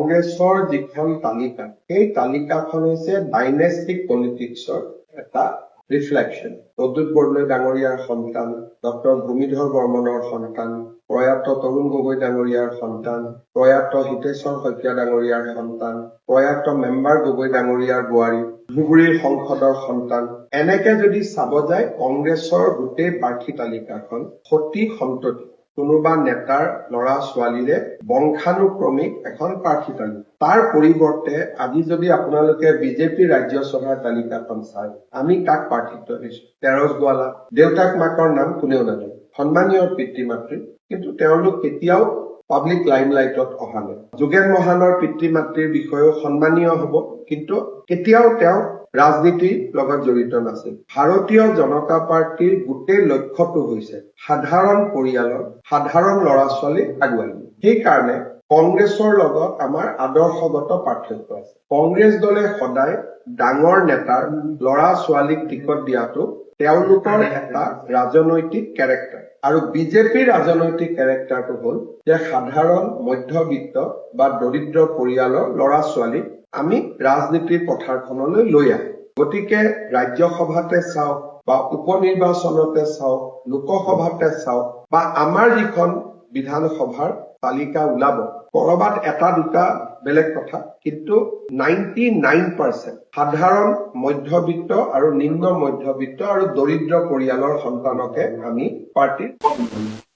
কংগ্ৰেছৰ যিখন তালিকা সেই তালিকাখন হৈছে ডাইনেষ্টিক পলিটিক্সৰ এটা ৰিফ্লেকশ্যন। প্ৰদ্যুৎ বৰদলৈ ডাঙৰীয়াৰ সন্তান, ডক্টৰ ভূমিধৰ বৰ্মনৰ সন্তান, প্ৰয়াত তৰুণ গগৈ ডাঙৰীয়াৰ সন্তান, প্ৰয়াত হিতেশ্বৰ শইকীয়া ডাঙৰীয়াৰ সন্তান, প্ৰয়াত মেম্বাৰ গগৈ ডাঙৰীয়াৰ বোৱাৰী, ধুবুৰীৰ সংসদৰ সন্তান। এনেকে যদি চাব যায় কংগ্ৰেছৰ গোটেই প্ৰাৰ্থী তালিকাখন সতী সন্ততি কোনোবা নেতাৰ ল'ৰা ছোৱালীৰে বংশানুক্ৰমিক এখন প্ৰাৰ্থী তালিকা। তাৰ পৰিৱৰ্তে আজি যদি আপোনালোকে বিজেপি ৰাজ্যসভাৰ তালিকাখন চায়, আমি কাক প্ৰাৰ্থিত্ব দিছো? তেৰছ গোৱালা, দেউতাক মাকৰ নাম কোনেও নাজানে, সন্মানীয় পিতৃ মাতৃ, কিন্তু তেওঁলোক কেতিয়াও পাব্লিক লাইমলাইটত অহা নাই। যোগেন মহানৰ পিতৃ মাতৃৰ বিষয়েও সন্মানীয় হ'ব, কিন্তু কেতিয়াও তেওঁ ৰাজনীতিৰ লগত জড়িত নাছিল। ভাৰতীয় জনতা পাৰ্টীৰ গোটেই লক্ষ্যটো হৈছে সাধাৰণ পৰিয়ালৰ সাধাৰণ ল'ৰা ছোৱালী আগুৱাই নিয়া। সেইকাৰণে কংগ্ৰেছৰ লগত আমাৰ আদৰ্শগত পাৰ্থক্য আছে। কংগ্ৰেছ দলে সদায় ডাঙৰ নেতাৰ ল'ৰা ছোৱালীক টিকট দিয়াটো তেওঁলোকৰ এটা ৰাজনৈতিক কেৰেক্টাৰ, আৰু বিজেপিৰ ৰাজনৈতিক কেৰেক্টাৰটো হ'ল যে সাধাৰণ মধ্যবিত্ত বা দৰিদ্ৰ পৰিয়ালৰ ল'ৰা ছোৱালীক আমি ৰাজনীতিৰ পথাৰখনলৈ লৈ আহোঁ। গতিকে ৰাজ্যসভাতে চাওক বা উপনিৰ্বাচনতে চাওক, লোকসভাতে চাওক বা আমাৰ যিখন বিধানসভাৰ তালিকা ওলাব, কৰবাত এটা দুটা বেলেগ কথা, কিন্তু 99% সাধাৰণ মধ্যবিত্ত আৰু নিম্ন মধ্যবিত্ত আৰু দৰিদ্ৰ পৰিয়ালৰ সন্তানকে আমি পাৰ্টিৰ